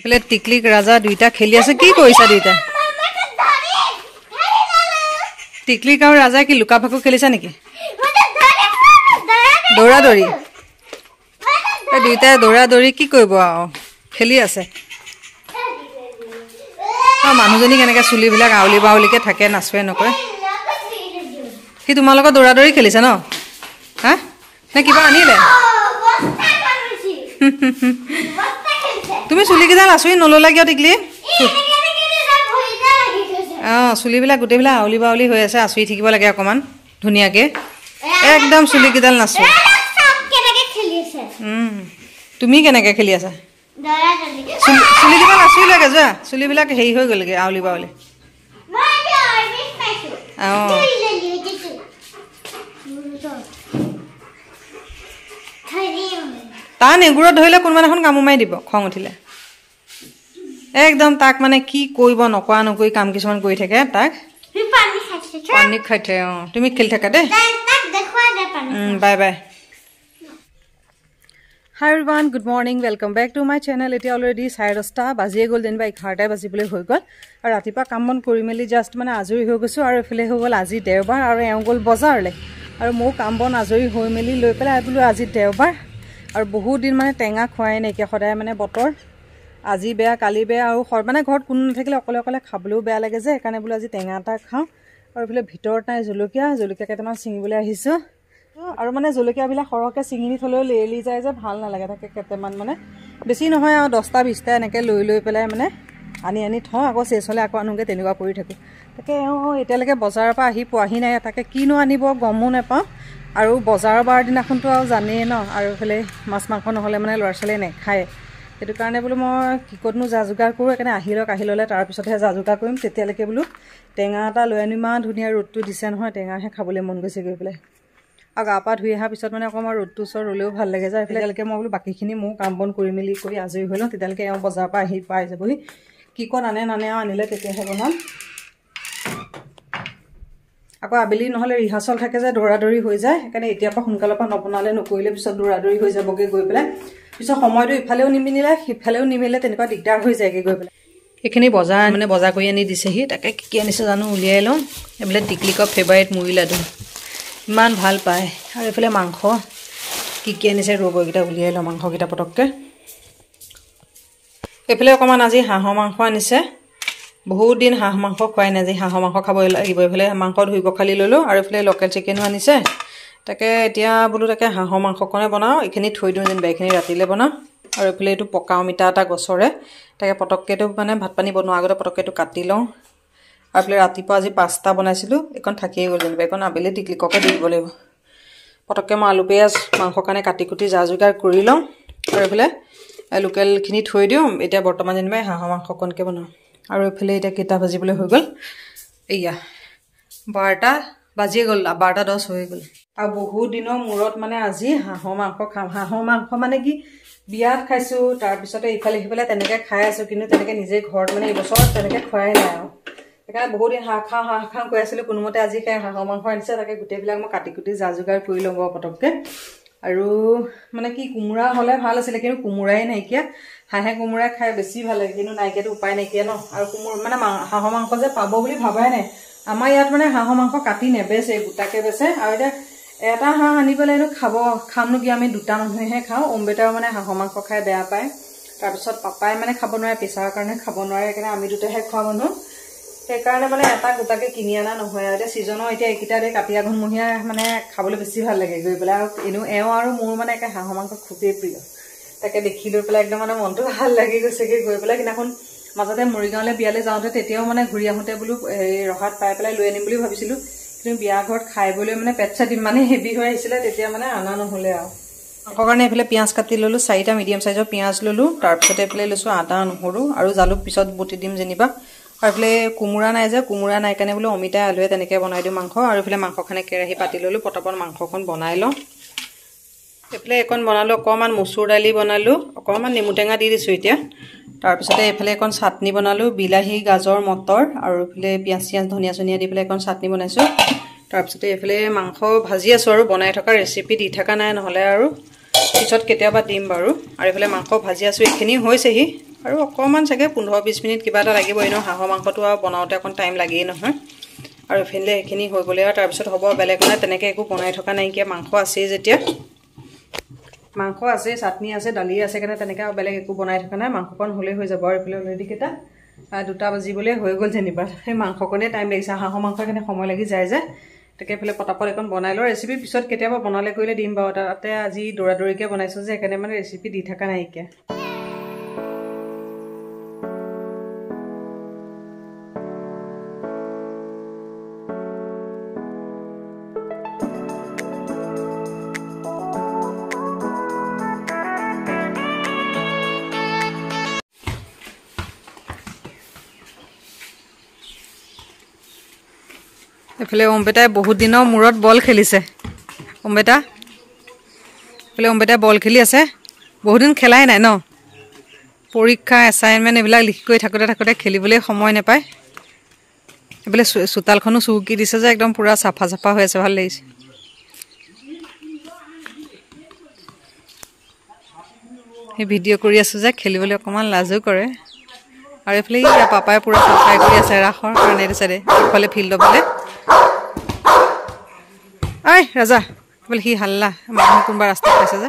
এফালে টিকলিক ৰাজা দুইটা খেলি আছে কি কৰিছা দুইটা টিকলিক আৰু ৰাজা কি লুকা ভাকু খেলিছা নেকি দৌৰা দৌৰি এই দুইটা দৌৰা দৌৰি কি কৰিব আৰু খেলি আছে মানুহজনী কেনেকৈ চুলিবিলাক আউলি বাউলিকে থাকে নাচোৱে নকৰে সি তোমাৰ লগত দৌৰা দৌৰি খেলিছে ন হা নে কিবা আনিলে তুমি চুলিকেইডাল আঁচুৰি নল'লা কিয় টিকলি চুলিবিলাক গোটেইবিলাক আউলি বাউলি হৈ আছে আঁচুৰি থাকিব লাগে অকণমান ধুনীয়াকৈ একদম চুলিকেইডাল নাচো তুমি কেনেকৈ খেলি আছা চুলিকেইডাল আঁচুৰি লাগে যোৱা চুলিবিলাক হেৰি হৈ গ'লগৈ আউলি বাউলি অঁ তাৰ নেগুৰত ধৰিলে কোনোবা এখন কামো মাৰি দিব খং উঠিলে একদম তাক মানে কি কৰিব নকৰা নকৰি কাম কিছুমান কৰি থাকে তাক পানী খাই থাকে অঁ তুমি খেলি থাকা দেই bye bye hi everyone good morning welcome back to my channel এতিয়া অলৰেডি 10:30 বাজিয়ে গ'ল যেনিবা 11টাই বাজিবলৈ হৈ গ'ল আৰু ৰাতিপুৱা কাম বন কৰি মেলি জাষ্ট মানে আজৰি হৈ গৈছোঁ আৰু এইফালে হৈ গ'ল আজি দেওবাৰ আৰু এওঁ গ'ল বজাৰলৈ আৰু ময়ো কাম বন আজৰি হৈ মেলি লৈ পেলাই বোলো আজি দেওবাৰ আৰু বহুত দিন মানে টেঙা খোৱাই নাইকিয়া সদায় মানে বতৰ আজি বেয়া কালি বেয়া আৰু মানে ঘৰত কোনো নাথাকিলে অকলে অকলে খাবলৈও বেয়া লাগে যে সেইকাৰণে বোলো আজি টেঙা এটা খাওঁ আৰু এইফালে ভিতৰত নাই জলকীয়া কেইটামান ছিঙিবলৈ আহিছোঁ আৰু মানে জলকীয়াবিলাক সৰহকৈ ছিঙি নি থ'লেও লেৰেলি যায় যে ভাল নালাগে তাকে কেইটামান মানে বেছি নহয় আৰু 10টা 20টা এনেকৈ লৈ পেলাই মানে আনি থওঁ আকৌ চেচ হ'লে আকৌ আনোগৈ তেনেকুৱা কৰি থাকোঁ তাকে এতিয়ালৈকে বজাৰৰ পৰা আহি পোৱাহি নাই তাকে কিনো আনিব গমো নাপাওঁ আৰু বজাৰৰ বাৰ দিনাখনতো আৰু জানেই ন আৰু এইফালে মাছ মাংস নহ'লে মানে ল'ৰা ছোৱালীয়ে নাখায় সেইটো কাৰণে বোলো মই কি ক'তনো যা যোগাৰ কৰোঁ সেইকাৰণে আহি ল'লে তাৰপিছতহে যা যোগাৰ কৰিম তেতিয়ালৈকে বোলো টেঙা এটা লৈ আনি ইমান ধুনীয়া ৰ'দটো দিছে নহয় টেঙাহে খাবলৈ মন গৈছে গৈ পেলাই আৰু গা পা ধুই অহাৰ পিছত মানে অকণমান ৰ'দটো ওচৰত ৰ'লেও ভাল লাগে যায় তেতিয়ালৈকে মই বোলো বাকীখিনি মোৰ কাম বন কৰি মেলি কৰি আজৰি হৈ লওঁ তেতিয়ালৈকে এওঁ বজাৰৰ পৰা আহি পাই যাবহি কি ক'ত আনে আৰু আনিলে তেতিয়াহে বনাম আকৌ আবেলি নহ'লে ৰিহাৰ্চল থাকে যে দৌৰা দৌৰি হৈ যায় সেইকাৰণে এতিয়াৰ পৰা সোনকালৰ পৰা নবনালে নকৰিলে পিছত দৌৰা দৌৰি হৈ যাবগৈ গৈ পেলাই পিছত সময়টো ইফালেও নিমিলে সিফালেও নিমিলে তেনেকুৱা দিগদাৰ হৈ যায়গৈ গৈ পেলাই এইখিনি বজাৰ কৰি আনি দিছেহি তাকে কি আনিছে জানো উলিয়াই লওঁ এইবিলাক টিকলিকৰ ফেভাৰিট মুড়ি লাডু ইমান ভাল পায় আৰু এইফালে মাংস কি আনিছে ৰ'বকেইটা উলিয়াই লওঁ মাংসকেইটা পটককৈ এইফালে অকণমান আজি হাঁহৰ মাংস আনিছে বহুত দিন হাঁহ মাংস খোৱাই নাই আজি হাঁহৰ মাংস খাব লাগিব এইফালে মাংস ধুই পখালি ল'লোঁ আৰু এইফালে লোকেল চিকেনো আনিছে তাকে এতিয়া বোলো তাকে হাঁহৰ মাংসকণে বনাওঁ এইখিনি থৈ দিওঁ যেনিবা এইখিনি ৰাতিলৈ বনাওঁ আৰু এইফালে এইটো পকা অমিতা এটা গছৰে তাকে পটককৈতো মানে ভাত পানী বনোৱাৰ আগতে পটককৈতো কাটি লওঁ আৰু এইফালে ৰাতিপুৱা আজি পাস্তা বনাইছিলোঁ এইখন থাকিয়ে গ'ল যেনিবা এইখন আবেলি টিকলিককে দি দিব লাগিব পটককৈ মই আলু পিঁয়াজ মাংসৰ কাৰণে কাটি কুটি যা যোগাৰ কৰি লওঁ আৰু এইফালে লোকেলখিনি থৈ দিওঁ এতিয়া বৰ্তমান যেনিবা হাঁহৰ মাংসকণকৈ বনাওঁ আৰু এইফালে এতিয়া কেইটা বাজিবলৈ হৈ গ'ল এয়া 12টা বাজিয়ে গ'ল 12:10 হৈ গ'ল আৰু বহুত দিনৰ মূৰত মানে আজি হাঁহৰ মাংস খাম হাঁহৰ মাংস মানে কি বিয়াত খাইছোঁ তাৰপিছতে ইফালে সিফালে তেনেকৈ খাই আছোঁ কিন্তু তেনেকৈ নিজে ঘৰত মানে এইবছৰত তেনেকৈ খোৱাই নাই আৰু সেইকাৰণে বহুত দিন হাঁহ খাওঁ কৈ আছিলোঁ কোনোমতে আজি খাই হাঁহৰ মাংস আনিছে তাকে গোটেইবিলাক মই কাটি কুটি যা যোগাৰ কৰি ল'ব পটককৈ আৰু মানে কি কোমোৰা হ'লে ভাল আছিলে কিন্তু কোমোৰাই নাইকিয়া হাঁহে কোমোৰাই খাই বেছি ভাল লাগে কিন্তু নাইকিয়াতো উপায় নাইকিয়া ন আৰু মানে হাঁহৰ মাংস যে পাব বুলি ভাবাই নাই আমাৰ ইয়াত মানে হাঁহৰ মাংস কাটি নেবেচে গোটাকে বেচে আৰু এতিয়া এটা হাঁহ আনি পেলাইনো খামনো কি আমি দুটা মানুহেহে খাওঁ অম্বেটাও মানে হাঁহৰ মাংস খাই বেয়া পায় তাৰপিছত পাপাই মানে খাব নোৱাৰে প্ৰেছাৰৰ কাৰণে খাব নোৱাৰে সেইকাৰণে আমি দুটাহে খোৱা মানুহ সেইকাৰণে মানে এটা গোটাকে কিনি অনা নহয় আৰু এতিয়া ছিজনৰ এতিয়া এইকেইটা কাতি আঘোণমহীয়া মানে খাবলৈ বেছি ভাল লাগে গৈ পেলাই আৰু এওঁ আৰু মোৰ মানে একে হাঁহৰ মাংস খুবেই প্ৰিয় তাকে দেখি লৈ পেলাই একদম মানে মনটো ভাল লাগি গৈছেগৈ গৈ পেলাই সেইদিনাখন মাজতে মৰিগাঁৱলৈ বিয়ালৈ যাওঁতে তেতিয়াও মানে ঘূৰি আহোঁতে বোলো ৰহাত পাই পেলাই লৈ আনিম বুলি ভাবিছিলোঁ কিন্তু বিয়া ঘৰত খাইবলৈ মানে পেট চেট ইমানেই হেভি হৈ আহিছিলে তেতিয়া মানে অনা নহ'লে আৰু মাংসৰ কাৰণে এইফালে পিঁয়াজ কাটি ল'লোঁ 4টা মিডিয়াম চাইজৰ পিঁয়াজ ল'লোঁ তাৰপিছতে এইফালে লৈছোঁ আদা নহৰু আৰু জালুক পিছত বটি দিম যেনিবা আৰু এইফালে কোমোৰা নাই যে কোমোৰা নাই কাৰণে বোলো অমিতা আলুৱে তেনেকৈ বনাই দিওঁ মাংস আৰু এইফালে মাংসখনে কেৰাহী পাতি ল'লোঁ পটাপট মাংসখন বনাই লওঁ এইফালে এখন বনালোঁ অকণমান মচুৰ দালি বনালোঁ অকণমান নেমু টেঙা দি দিছোঁ এতিয়া তাৰপিছতে এইফালে এখন চাটনি বনালোঁ বিলাহী গাজৰ মটৰ আৰু এইফালে পিঁয়াজ চিয়াজ ধনিয়া চনিয়া দি পেলাই এখন চাটনি বনাইছোঁ তাৰপিছতে এইফালে মাংস ভাজি আছোঁ আৰু বনাই থকা ৰেচিপি দি থকা নাই নহ'লে আৰু পিছত কেতিয়াবা দিম বাৰু আৰু এইফালে মাংস ভাজি আছোঁ এইখিনি হৈছেহি আৰু অকণমান চাগে 15-20 মিনিট কিবা এটা লাগিব এনেও হাঁহৰ মাংসটো আৰু বনাওঁতে অকণ টাইম লাগেই নহয় আৰু এফালে এইখিনি হৈ গ'লে আৰু তাৰপিছত হ'ব বেলেগ নাই তেনেকৈ একো বনাই থকা নাইকিয়া মাংস আছেই যেতিয়া মাংস আছে চাটনি আছে দালি আছে কাৰণে তেনেকৈ আৰু বেলেগ একো বনাই থকা নাই মাংসকণ হ'লেই হৈ যাব আৰু এইফালে অলৰেডি কেইটা 2টা বাজিবলৈ হৈ গ'ল যেনিবা সেই মাংসকণে টাইম লাগিছে হাঁহৰ মাংস কাৰণে সময় লাগি যায় যে তাকে এইফালে পটাপট এখন বনাই লওঁ ৰেচিপি পিছত কেতিয়াবা বনালে কৰিলে দিম বাৰু তাতে আজি দৌৰাদৌৰিকৈ বনাইছোঁ যে সেইকাৰণে মানে ৰেচিপি দি থকা নাইকিয়া এফালে অম্বেটাই বহুত দিনৰ মূৰত বল খেলিছে অম্বেটা এফালে অম্বেটাই বল খেলি আছে বহুত দিন খেলাই নাই ন পৰীক্ষা এছাইনমেণ্ট এইবিলাক লিখি কৰি থাকোঁতে খেলিবলৈ সময় নাপায় এইফালে চোতালখনো চুকি দিছে যে একদম পূৰা চাফা হৈ আছে ভাল লাগিছে সেই ভিডিঅ' কৰি আছোঁ যে খেলিবলৈ অকণমান লাজো কৰে আৰু এইফালে পাপাই পূৰা চাফাই কৰি আছে ৰাসৰ কাৰণে এইটো চাইডে ইফালে ফিল্ডৰ ফালে ঐ ৰাজা বোলে সি হাল্লা মানুহ কোনোবা ৰাস্তাত পাইছে যে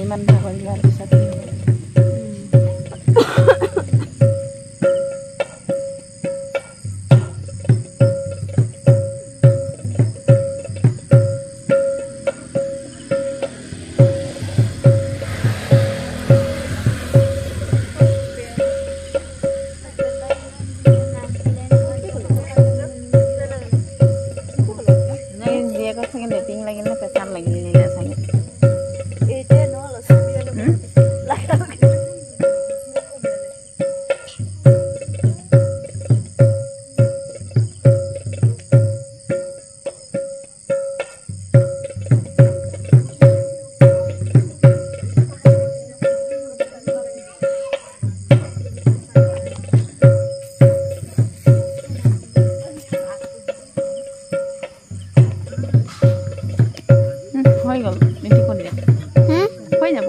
ইমান ভাগৰ যোৱাৰ পিছত চাগে লেটিং লাগিল নে পেচাব লাগিল চাগে হৈ গ'ল মিঠি কৰি দিয়া হৈ যাব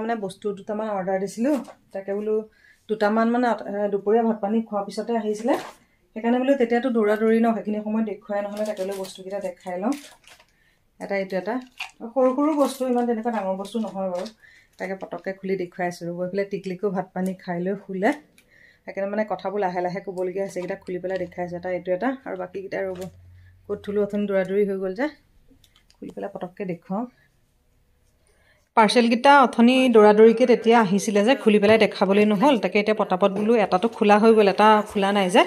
মানে বস্তু দুটামান অৰ্ডাৰ দিছিলোঁ তাকে বোলো দুটামান মানে দুপৰীয়া ভাত পানী খোৱাৰ পিছতে আহিছিলে সেইকাৰণে বোলো তেতিয়াতো দৌৰাদৌৰি ন সেইখিনি সময় দেখুৱাই নহ'লে তাকে বোলো বস্তুকেইটা দেখাই লওঁ এটা এইটো এটা সৰু সৰু বস্তু ইমান তেনেকুৱা ডাঙৰ বস্তু নহয় বাৰু তাকে পটককৈ খুলি দেখুৱাইছোঁ গৈ পেলাই টিকলিকো ভাত পানী খাই লৈ শুলে সেইকাৰণে মানে কথাবোৰ লাহে লাহে ক'বলগীয়া হৈছে এইকেইটা খুলি পেলাই দেখাইছোঁ এটা এইটো এটা আৰু বাকীকেইটা ৰ'ব ক'ত থলোঁ অথনি দৌৰাদৌৰি হৈ গ'ল যে খুলি পেলাই পটককৈ দেখুৱাওঁ পাৰ্চেলকেইটা অথনি দৌৰাদৌৰিকৈ তেতিয়া আহিছিলে যে খুলি পেলাই দেখাবলৈ নহ'ল, তাকে এতিয়া পটাপট বোলো এটাটো খোলা হৈ গ'ল, এটা খোলা নাই যে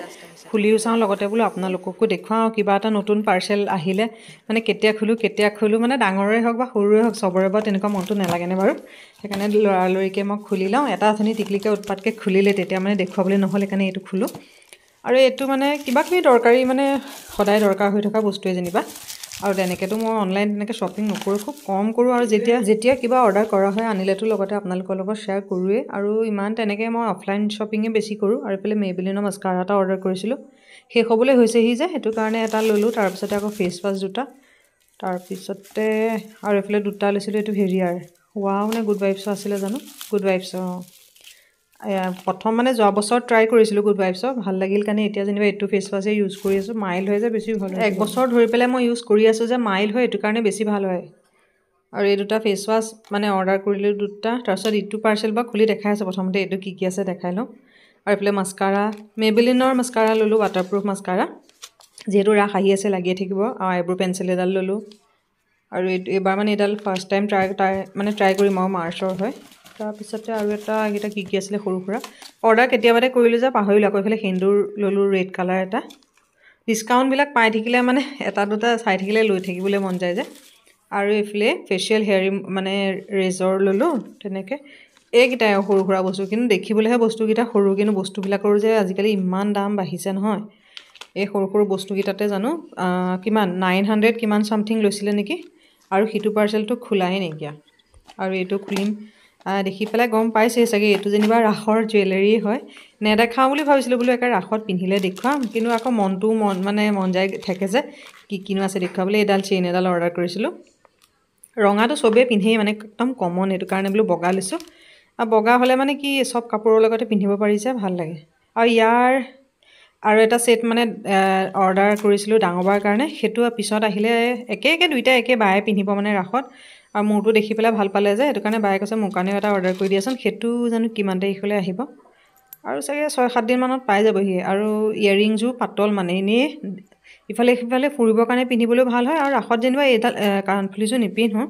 খুলিও চাওঁ, লগতে বোলো আপোনালোককো দেখুৱাওঁ কিবা এটা নতুন পাৰ্চেল আহিলে মানে কেতিয়া খোলোঁ মানে ডাঙৰে হওক বা সৰুৱে হওক চবৰে বাৰু তেনেকুৱা মনটো নালাগেনে বাৰু, সেইকাৰণে লৰালৰিকৈ মই খুলি লওঁ। এটা অথনি টিকলিকে উৎপাতকৈ খুলিলে, তেতিয়া মানে দেখুৱাবলৈ নহ'ল, সেইকাৰণে এইটো খোলোঁ। আৰু এইটো মানে কিবাকিবি দৰকাৰী মানে সদায় দৰকাৰ হৈ থকা বস্তুৱে যেনিবা। আৰু তেনেকৈতো মই অনলাইন তেনেকৈ শ্বপিং নকৰোঁ, খুব কম কৰোঁ। আৰু যেতিয়া কিবা অৰ্ডাৰ কৰা হয় আনিলেতো লগতে আপোনালোকৰ লগত শ্বেয়াৰ কৰোঁৱেই। আৰু ইমান তেনেকৈ মই অফলাইন শ্বপিঙে বেছি কৰোঁ। আৰু এইফালে মেবেলিনৰ মাস্কাৰা এটা অৰ্ডাৰ কৰিছিলোঁ, শেষ হ'বলৈ হৈছেহি যে সেইটো কাৰণে এটা ল'লোঁ। তাৰপিছতে আকৌ ফেচ ৱাছ দুটা, তাৰপিছতে আৰু এইফালে দুটা লৈছিলোঁ। এইটো হেৰিয়াৰ ৱাও নে গুড ভাইবছৰ আছিলে জানো, গুড ভাইবছৰ। প্ৰথম মানে যোৱা বছৰ ট্ৰাই কৰিছিলোঁ গুড ভাইবছৰ, ভাল লাগিল কাৰণে এতিয়া যেনিবা এইটো ফেচ ৱাছেই ইউজ কৰি আছোঁ। মাইল্ড হয় যে বেছি ভাল হয়, 1 বছৰ ধৰি পেলাই মই ইউজ কৰি আছোঁ যে মাইল্ড হয়, এইটো কাৰণে বেছি ভাল হয়। আৰু এই দুটা ফেচ ৱাছ মানে অৰ্ডাৰ কৰিলোঁ দুটা। তাৰপিছত ইটো পাৰ্চেল বা খুলি দেখাই আছে, প্ৰথমতে এইটো কি আছে দেখাই লওঁ। আৰু এইফালে মাস্কাৰা, মেবেলিনৰ মাস্কাৰা ল'লোঁ, ৱাটাৰপ্ৰুফ মাস্কাৰা, যিহেতু ৰাস আহি আছে লাগিয়ে থাকিব। আৰু আইব্ৰ' পেঞ্চিল এডাল ল'লোঁ। আৰু এইবাৰ মানে এইডাল ফাৰ্ষ্ট টাইম ট্ৰাই কৰিম আৰু মাৰ্চৰ হয়। তাৰপিছতে আৰু এইকেইটা কি আছিলে সৰু সুৰা অৰ্ডাৰ কেতিয়াবাতে কৰিলোঁ যে পাহৰিলোঁ। আকৌ এইফালে সেন্দুৰ ল'লোঁ, ৰেড কালাৰ এটা। ডিছকাউণ্টবিলাক পাই থাকিলে মানে এটা দুটা চাই থাকিলে লৈ থাকিবলৈ মন যায় যে। আৰু এইফালে ফেচিয়েল হেয়াৰ মানে ৰেজৰ ল'লোঁ তেনেকৈ। এইকেইটাই সৰু সুৰা বস্তু, কিন্তু দেখিবলৈহে বস্তুকেইটা সৰু, কিন্তু বস্তুবিলাকৰো যে আজিকালি ইমান দাম বাঢ়িছে নহয়। এই সৰু সৰু বস্তুকেইটাতে জানো কিমান 900 কিমান চামথিং লৈছিলে নেকি। আৰু সিটো পাৰ্চেলটো খোলাই নাইকিয়া। আৰু এইটো খুলিম, দেখি পেলাই গম পাইছেই চাগে, এইটো যেনিবা ৰাসৰ জুৱেলাৰী হয়। নেদেখাওঁ বুলি ভাবিছিলোঁ, বোলো একে ৰাসত পিন্ধিলে দেখুৱাম, কিন্তু আকৌ মনটোও মন যায় থাকে যে কিনো আছে দেখুৱাবলৈ। এইডাল চেইন এডাল অৰ্ডাৰ কৰিছিলোঁ, ৰঙাটো চবেই পিন্ধেই মানে একদম কমন, সেইটো কাৰণে বোলো বগা লৈছোঁ। আৰু বগা হ'লে মানে কি চব কাপোৰৰ লগতে পিন্ধিব পাৰিছে, ভাল লাগে। আৰু ইয়াৰ আৰু এটা ছেট মানে অৰ্ডাৰ কৰিছিলোঁ ডাঙৰ বাৰ কাৰণে, সেইটো পিছত আহিলে একে দুইটা একে বায়ে পিন্ধিব মানে ৰাসত। আৰু মোৰটো দেখি পেলাই ভাল পালে যে, সেইটো কাৰণে বায়ে কৈছে মোৰ কাৰণেও এটা অৰ্ডাৰ কৰি দিয়াচোন। সেইটো জানো কিমান তাৰিখলৈ আহিব, আৰু চাগে 6-7 দিনমানত পাই যাবহি। আৰু ইয়েৰিংযোৰ পাতল মানে এনেই ইফালে সিফালে ফুৰিবৰ কাৰণে পিন্ধিবলৈও ভাল হয়। আৰু ৰাসত যেনিবা এইডাল কাণফুলিযোৰ নিপিন্ধোঁ,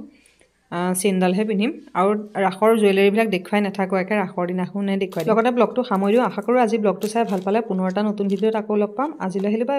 চেইনডালহে পিন্ধিম। আৰু ৰাসৰ জুৱেলাৰীবিলাক দেখুৱাই নাথাকোঁ, একে ৰাসৰ দিনাখনে দেখুৱাই দিওঁ। লগতে ব্লগটো সামৰি দিওঁ। আশা কৰোঁ আজি ব্লগটো চাই ভাল পালে। পুনৰ এটা নতুন ভিডিঅ'ত আকৌ লগ পাম। আজিলৈ আহিলোঁ, বাই।